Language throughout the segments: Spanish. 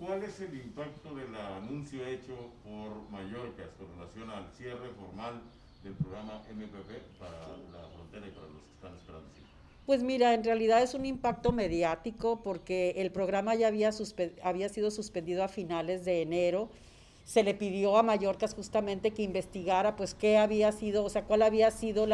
¿Cuál es el impacto del anuncio hecho por Mallorca con relación al cierre formal del programa MPP para la frontera y para los que están esperando cita? Pues mira, en realidad es un impacto mediático porque el programa ya había sido suspendido a finales de enero. Se le pidió a Mallorca justamente que investigara pues qué había sido, o sea, cuál había sido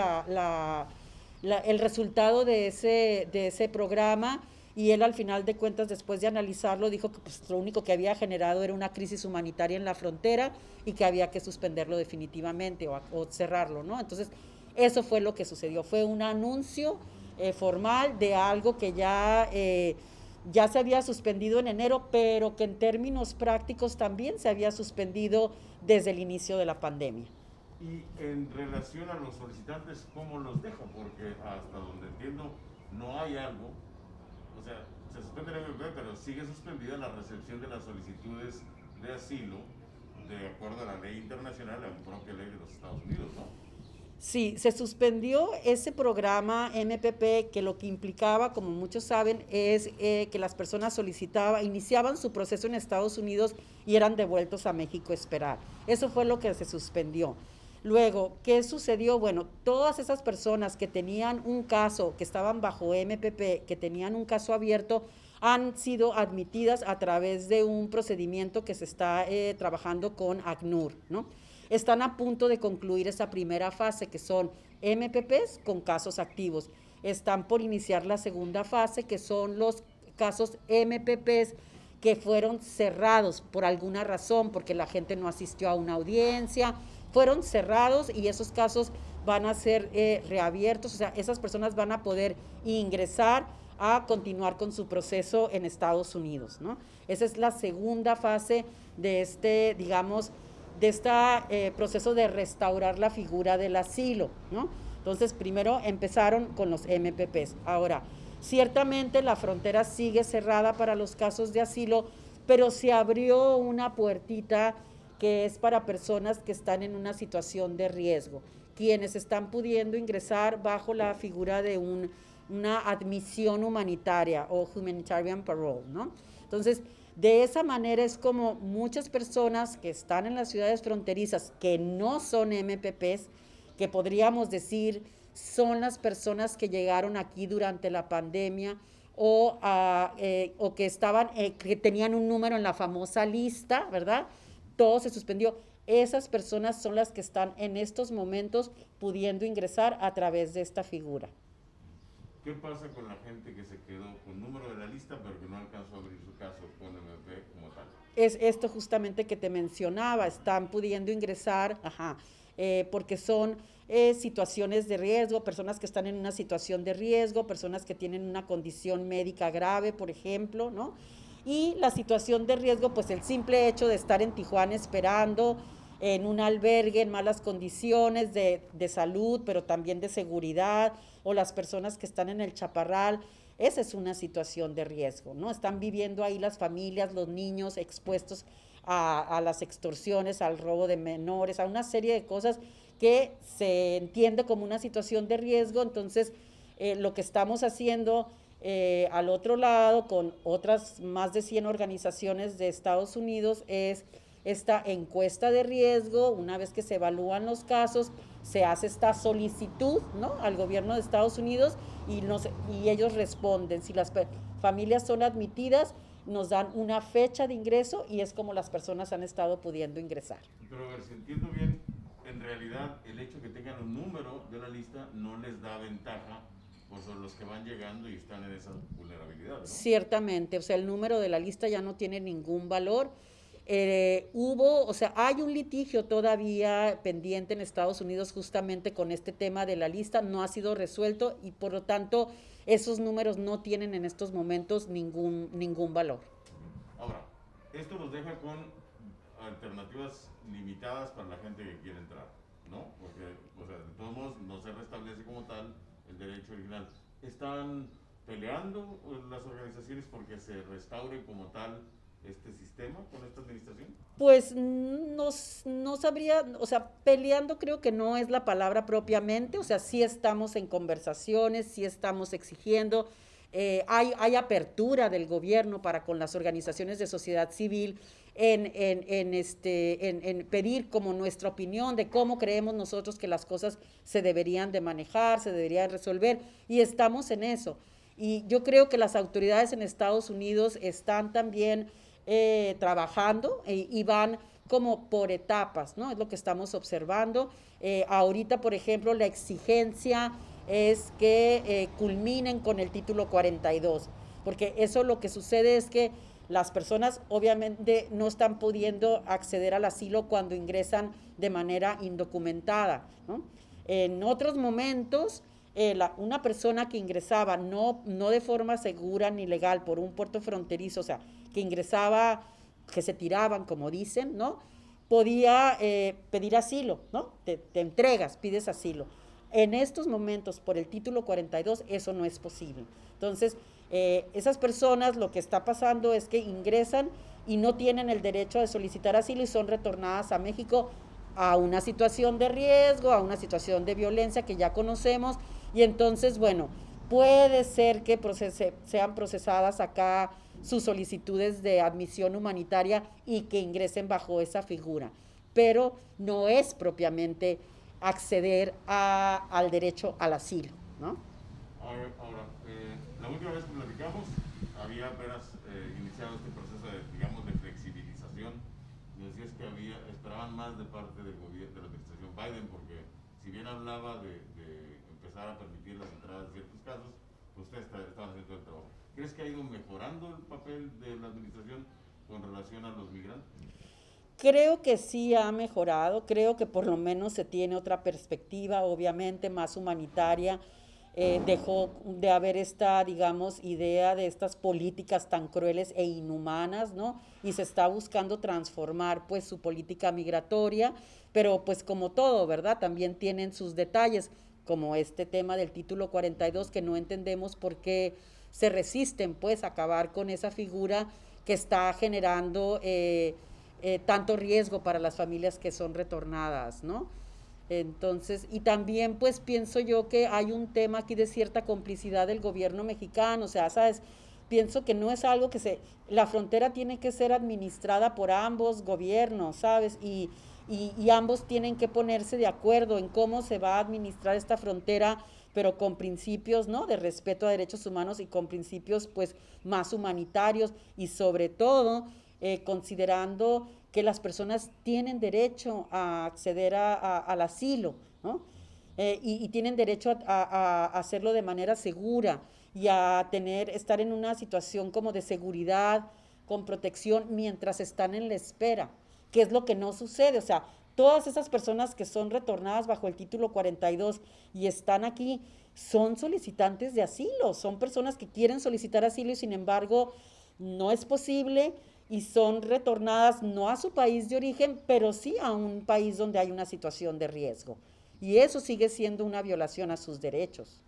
el resultado de ese programa, y él al final de cuentas, después de analizarlo, dijo que pues, lo único que había generado era una crisis humanitaria en la frontera y que había que suspenderlo definitivamente o cerrarlo, ¿no? Entonces, eso fue lo que sucedió, fue un anuncio formal de algo que ya se había suspendido en enero, pero que en términos prácticos también se había suspendido desde el inicio de la pandemia. Y en relación a los solicitantes, ¿cómo los deja? Porque hasta donde entiendo, no hay algo. O sea, se suspende el MP, pero sigue suspendida la recepción de las solicitudes de asilo de acuerdo a la ley internacional, a la propia ley de los Estados Unidos, ¿no? Sí, se suspendió ese programa MPP, que lo que implicaba, como muchos saben, es que las personas iniciaban su proceso en Estados Unidos y eran devueltos a México a esperar. Eso fue lo que se suspendió. Luego, ¿qué sucedió? Bueno, todas esas personas que tenían un caso, que estaban bajo MPP, que tenían un caso abierto, han sido admitidas a través de un procedimiento que se está trabajando con ACNUR, ¿no? Están a punto de concluir esa primera fase, que son MPPs con casos activos. Están por iniciar la segunda fase, que son los casos MPPs que fueron cerrados por alguna razón, porque la gente no asistió a una audiencia, fueron cerrados, y esos casos van a ser reabiertos, o sea, esas personas van a poder ingresar a continuar con su proceso en Estados Unidos, ¿no? Esa es la segunda fase de digamos, de este proceso de restaurar la figura del asilo, ¿no? Entonces, primero empezaron con los MPPs. Ahora, ciertamente la frontera sigue cerrada para los casos de asilo, pero se abrió una puertita que es para personas que están en una situación de riesgo, quienes están pudiendo ingresar bajo la figura de una admisión humanitaria o humanitarian parole, ¿no? Entonces, de esa manera es como muchas personas que están en las ciudades fronterizas, que no son MPPs, que podríamos decir son las personas que llegaron aquí durante la pandemia o que que tenían un número en la famosa lista, ¿verdad? Todo se suspendió. Esas personas son las que están en estos momentos pudiendo ingresar a través de esta figura. ¿Qué pasa con la gente que se quedó con número de la lista pero que no alcanzó a abrir su caso con MP como tal? Es esto justamente que te mencionaba, están pudiendo ingresar, porque son situaciones de riesgo, personas que están en una situación de riesgo, personas que tienen una condición médica grave, por ejemplo, ¿no? Y la situación de riesgo, pues el simple hecho de estar en Tijuana esperando en un albergue en malas condiciones de salud, pero también de seguridad, o las personas que están en el Chaparral, esa es una situación de riesgo, ¿no? Están viviendo ahí las familias, los niños expuestos a las extorsiones, al robo de menores, a una serie de cosas que se entiende como una situación de riesgo. Entonces, lo que estamos haciendo al otro lado, con otras más de 100 organizaciones de Estados Unidos, es esta encuesta de riesgo. Una vez que se evalúan los casos, se hace esta solicitud, ¿no?, al gobierno de Estados Unidos, y ellos responden. Si las familias son admitidas, nos dan una fecha de ingreso, y es como las personas han estado pudiendo ingresar. Pero a ver, si entiendo bien, en realidad el hecho de que tengan un número de la lista no les da ventaja por sobre los que van llegando y están en esa vulnerabilidad, ¿no? Ciertamente, o sea, el número de la lista ya no tiene ningún valor. O sea, hay un litigio todavía pendiente en Estados Unidos justamente con este tema de la lista, no ha sido resuelto, y por lo tanto esos números no tienen en estos momentos ningún valor. Ahora, esto nos deja con alternativas limitadas para la gente que quiere entrar, ¿no? Porque, o sea, de todos modos, no se restablece como tal el derecho original. ¿Están peleando las organizaciones porque se restaure como tal este sistema con esta administración? Pues no sabría, o sea, peleando creo que no es la palabra propiamente, o sea, sí estamos en conversaciones, sí estamos exigiendo. Hay apertura del gobierno para con las organizaciones de sociedad civil en pedir como nuestra opinión de cómo creemos nosotros que las cosas se deberían de manejar, se deberían resolver, y estamos en eso. Y yo creo que las autoridades en Estados Unidos están también trabajando y van como por etapas, ¿no? Es lo que estamos observando. Ahorita, por ejemplo, la exigencia es que culminen con el título 42, porque eso lo que sucede es que las personas obviamente no están pudiendo acceder al asilo cuando ingresan de manera indocumentada, ¿no? En otros momentos, una persona que ingresaba no de forma segura ni legal por un puerto fronterizo, o sea, que ingresaba, que se tiraban, como dicen, ¿no? Podía pedir asilo, ¿no? Te entregas, pides asilo. En estos momentos, por el título 42, eso no es posible. Entonces, esas personas, lo que está pasando es que ingresan y no tienen el derecho de solicitar asilo y son retornadas a México a una situación de riesgo, a una situación de violencia que ya conocemos, y entonces, bueno, puede ser que sean procesadas acá sus solicitudes de admisión humanitaria y que ingresen bajo esa figura, pero no es propiamente acceder al derecho al asilo, ¿no? Ahora, la última vez que platicamos había apenas iniciado este proceso de, digamos, de flexibilización. Y decías que esperaban más de parte del gobierno, de la administración Biden, porque si bien hablaba de empezar a permitir las entradas de ciertos casos, pues ustedes estaban haciendo el trabajo. ¿Crees que ha ido mejorando el papel de la administración con relación a los migrantes? Creo que sí ha mejorado, creo que por lo menos se tiene otra perspectiva, obviamente más humanitaria. Dejó de haber esta, digamos, idea de estas políticas tan crueles e inhumanas, ¿no? Y se está buscando transformar, pues, su política migratoria, pero pues como todo, ¿verdad? También tienen sus detalles, como este tema del título 42, que no entendemos por qué se resisten, pues, a acabar con esa figura que está generando tanto riesgo para las familias que son retornadas, ¿no? Entonces, y también pues pienso yo que hay un tema aquí de cierta complicidad del gobierno mexicano, o sea, ¿sabes? Pienso que no es algo la frontera tiene que ser administrada por ambos gobiernos, ¿sabes? Y ambos tienen que ponerse de acuerdo en cómo se va a administrar esta frontera, pero con principios, ¿no? De respeto a derechos humanos y con principios pues más humanitarios y sobre todo considerando que las personas tienen derecho a acceder al asilo, ¿no? Y tienen derecho a hacerlo de manera segura y a estar en una situación como de seguridad, con protección, mientras están en la espera, que es lo que no sucede. O sea, todas esas personas que son retornadas bajo el título 42 y están aquí son solicitantes de asilo, son personas que quieren solicitar asilo y sin embargo no es posible y son retornadas no a su país de origen, pero sí a un país donde hay una situación de riesgo. Y eso sigue siendo una violación a sus derechos.